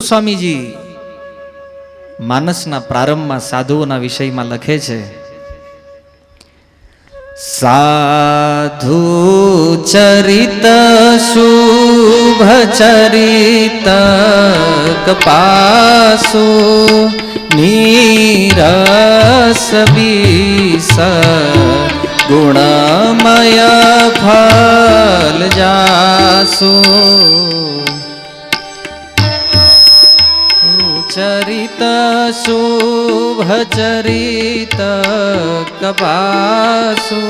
સ્વામીજી માનસના પ્રારંભમાં સાધુઓના વિષયમાં લખે છે, સાધુ ચરિત શુભ ચરિત કપાસુ નીરસ બીસ ગુણમય ફલ જાસુ ચરિત શુભ ચરિત કપાસુ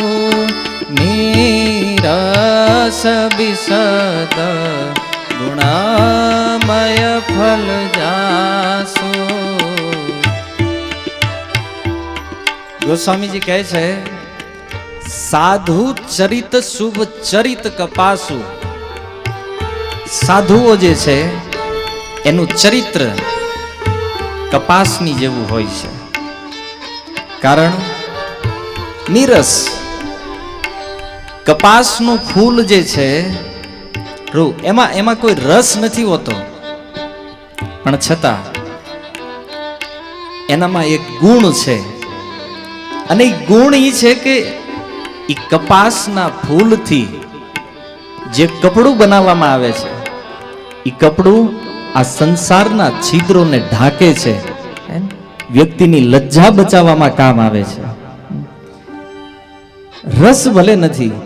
નીરસ બિસદ ગુણમય ફલ જાસુ. ગોસ્વામીજી કહે છે, સાધુ ચરિત શુભ ચરિત કપાસુ. સાધુઓ જે છે એનું ચરિત્ર કપાસની જેવું હોય છે. કારણ નીરસ, કપાસનું ફૂલ જે છે એમાં કોઈ રસ નથી હોતો, પણ છતાં એનામાં એક ગુણ છે. અને એ ગુણ એ છે કે એ કપાસના ફૂલથી જે કપડું બનાવવામાં આવે છે એ કપડું આ સંસારના છિદ્રોને ઢાંકે છે, વ્યક્તિની લજ્જા બચાવવામાં કામ આવે છે. રસ ભલે નથી,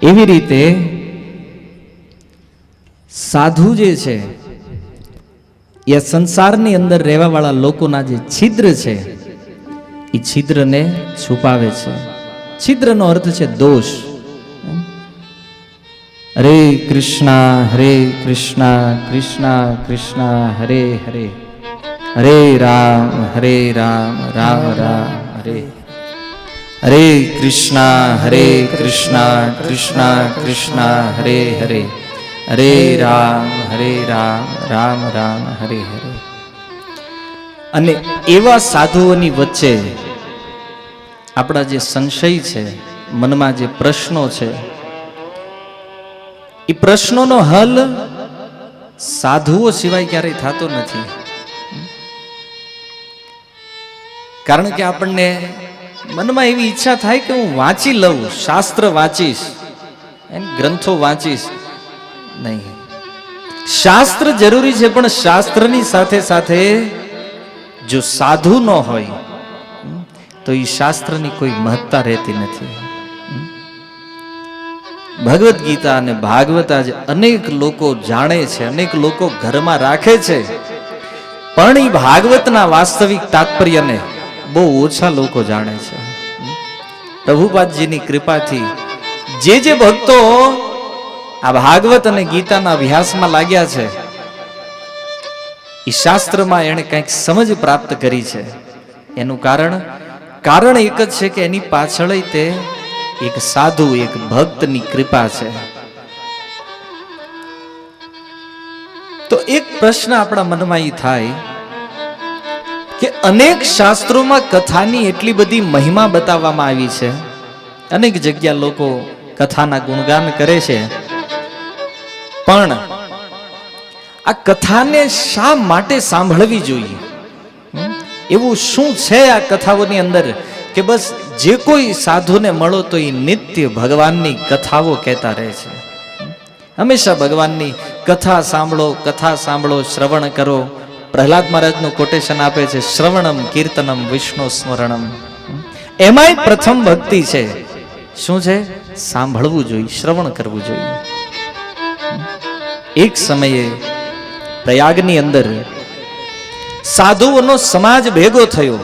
એવી રીતે સાધુ જે છે એ સંસારની અંદર રહેવા વાળા લોકોના જે છિદ્ર છે એ છિદ્રને છુપાવે છે. છિદ્રનો અર્થ છે દોષ. હરે કૃષ્ણ કૃષ્ણ કૃષ્ણ હરે હરે, હરે રામ રામ રામ હરે. હરે કૃષ્ણ કૃષ્ણ કૃષ્ણ હરે હરે, હરે રામ રામ રામ હરે હરે. અને એવા સાધુઓની વચ્ચે આપણા જે સંશય છે, મનમાં જે પ્રશ્નો છે, એ પ્રશ્નોનો હલ સાધુઓ સિવાય ક્યારેય થતો નથી. કારણ કે આપણને મનમાં એવી ઈચ્છા થાય કે હું વાંચી લઉં, શાસ્ત્ર વાંચીશ, ગ્રંથો વાંચીશ. નહીં, શાસ્ત્ર જરૂરી છે, પણ શાસ્ત્રની સાથે સાથે જો સાધુ ન હોય તો એ શાસ્ત્રની કોઈ મહત્તા રહેતી નથી. ભગવદ્ ગીતા અને ભાગવત આજે અનેક લોકો જાણે છે, અનેક લોકો ઘરમાં રાખે છે, પણ એ ભાગવતના વાસ્તવિક તાત્પર્યને બહુ ઓછા લોકો જાણે છે. પ્રભુપાદજીની કૃપાથી જે ભક્તો આ ભાગવત અને ગીતાના અભ્યાસમાં લાગ્યા છે એ શાસ્ત્રમાં એને કંઈક સમજ પ્રાપ્ત કરી છે. એનું કારણ એક જ છે કે એની પાછળ તે એક સાધુ, એક ભક્તની કૃપા છે. તો એક પ્રશ્ન આપણા મનમાં એ થાય કે અનેક શાસ્ત્રોમાં કથાની એટલી બધી મહિમા બતાવવામાં આવી છે, અનેક જગ્યા લોકો કથાના ગુણગાન કરે છે, પણ આ કથાને શા માટે સાંભળવી જોઈએ? એવું શું છે આ કથાઓની અંદર કે બસ જે કોઈ સાધુને મળો તો એ નિત્ય ભગવાનની કથાઓ કહેતા રહે છે? હંમેશા ભગવાનની કથા સાંભળો, શ્રવણ કરો. પ્રહલાદ મહારાજનું કોટેશન આપે છે, શ્રવણમ કીર્તનમ વિષ્ણુ સ્મરણમ. એમાંય પ્રથમ ભક્તિ છે શું છે? સાંભળવું જોઈએ, શ્રવણ કરવું જોઈએ. એક સમયે પ્રયાગની અંદર સાધુઓનો સમાજ ભેગો થયો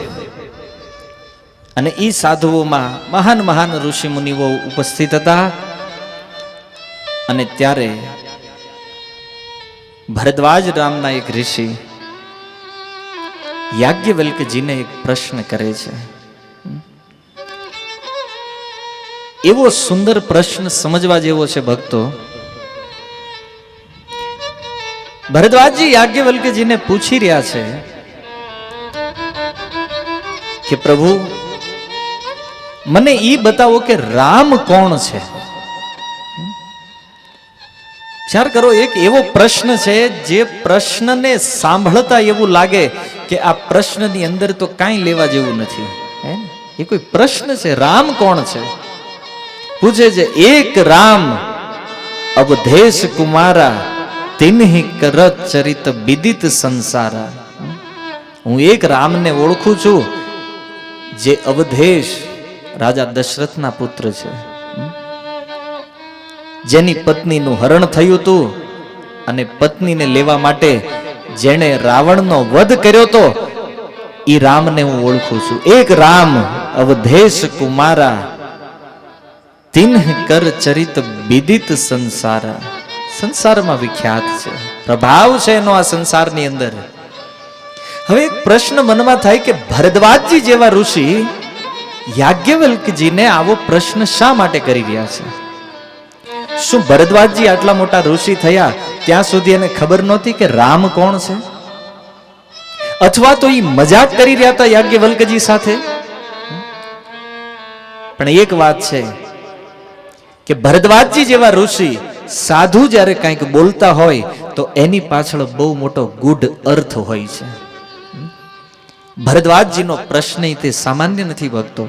અને એ સાધુઓમાં મહાન મહાન ઋષિ મુનિઓ ઉપસ્થિત હતા. અને ત્યારે ભરદ્વાજ નામના એક ઋષિ યાજ્ઞવલ્ક્યજીને એક પ્રશ્ન કરે છે. એવો સુંદર પ્રશ્ન, સમજવા જેવો છે ભક્તો. ભરદ્વાજજી યાજ્ઞવલ્ક્યજીને પૂછી રહ્યા છે કે પ્રભુ મને ઈ બતાવો કે રામ કોણ છે? વિચાર કરો, એક એવો પ્રશ્ન છે જે પ્રશ્નને સાંભળતા એવું લાગે કે આ પ્રશ્નની અંદર તો કાંઈ લેવા જેવું નથી. હે ને? એ કોઈ પ્રશ્ન છે. રામ કોણ છે પૂછે છે. એક રામ અવધેશ કુમારા, તિન્હિ કરત ચરિત વિદિત સંસારા. હું એક રામને ઓળખું છું જે અવધેશ રાજા દશરથના પુત્ર છે, જેની પત્નીનું હરણ થયું હતું અને પત્નીને લેવા માટે જેણે રાવણનો વધ કર્યો હતો, એ રામને હું ઓળખું છું. એક રામ અવધેશ કુમારા, તિન્હ કર ચરિત વિદિત સંસારા. સંસારમાં વિખ્યાત છે, પ્રભાવ છે એનો આ સંસારની અંદર. હવે એક પ્રશ્ન મનમાં થાય કે ભરદ્વાજજી જેવા ઋષિ યાજ્ઞવલ્ક્યજીને આવો પ્રશ્ન શા માટે કરી રહ્યા છે? શું ભરદ્વાજજી આટલા મોટા ઋષિ થયા ત્યાં સુધી એને ખબર નહોતી કે રામ કોણ છે? અથવા તો એ મજાક કરી રહ્યા હતા યાજ્ઞવલ્ક્યજી સાથે? પણ એક વાત છે કે ભરદ્વાજજી જેવા ઋષિ સાધુ જ્યારે કંઈક બોલતા હોય તો એની પાછળ બહુ મોટો ગૂઢ અર્થ હોય છે. ભરદ્વાજજીનો પ્રશ્ન તે સામાન્ય નથી ભક્તો.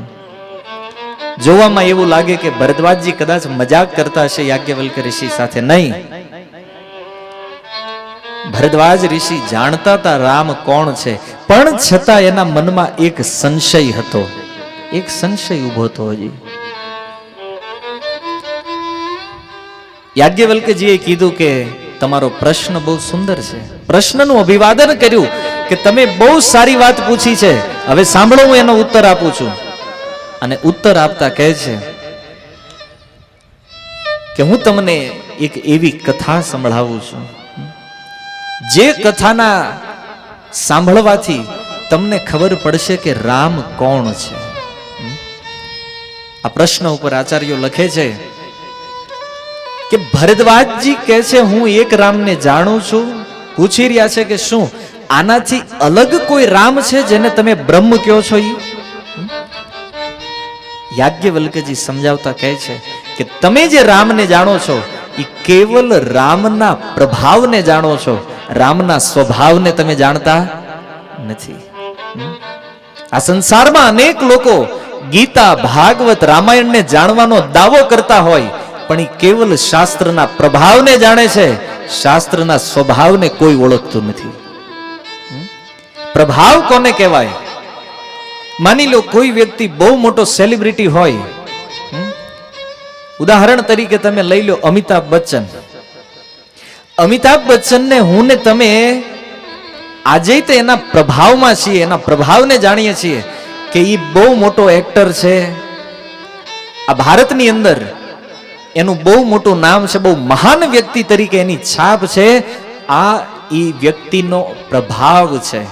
જોવામાં એવું લાગે કે ભરદ્વાજજી કદાચ મજાક કરતા હશે યાજ્ઞવલ્ક્ય ઋષિ સાથે. નહીં, ભરદ્વાજ ઋષિ જાણતા હતા રામ કોણ છે, પણ છતાં એના મનમાં એક સંશય હતો. એક સંશય ઉભો હતો. હજી યાજ્ઞવલ્ક્યજીએ કીધું કે તમારો પ્રશ્ન બહુ સુંદર છે. પ્રશ્નનું અભિવાદન કર્યું કે તમે બહુ સારી વાત પૂછી છે, હવે સાંભળો, હું એનો ઉત્તર આપું છું. અને ઉત્તર આપતા કહે છે કે હું તમને એક એવી કથા સંભળાવું છું જે કથાના સાંભળવાથી તમને ખબર પડશે કે રામ કોણ છે. આ પ્રશ્ન ઉપર આચાર્યો લખે છે કે ભરદ્વાજજી કહે છે હું એક રામને જાણું છું. પૂછી રહ્યા છે કે શું આનાથી અલગ કોઈ રામ છે જેને તમે બ્રહ્મ કહો છો? યાજ્ઞવલ્ક્યજી સમજાવતા કહે છે કે તમે જે રામને જાણો છો એ કેવલ રામના પ્રભાવને જાણો છો, રામના સ્વભાવને તમે જાણતા નથી. આ સંસારમાં અનેક લોકો ગીતા, ભાગવત, રામાયણને જાણવાનો દાવો કરતા હોય પણ એ કેવલ શાસ્ત્રના પ્રભાવને જાણે છે, શાસ્ત્રના સ્વભાવને કોઈ ઓળખતું નથી. પ્રભાવ કોને કહેવાય? માની લો કોઈ વ્યક્તિ બહુ મોટો સેલિબ્રિટી હોય, ઉદાહરણ તરીકે તમે લઈ લો અમિતાભ બચ્ચન. અમિતાભ બચ્ચનને હું ને તમે આજે તો એના પ્રભાવમાં છીએ, એના પ્રભાવને જાણીએ છીએ કે એ બહુ મોટો એક્ટર છે. આ ભારતની અંદર એનું બહુ મોટું નામ છે, બહુ મહાન વ્યક્તિ તરીકે એની છાપ છે. આ એ વ્યક્તિનો પ્રભાવ છે.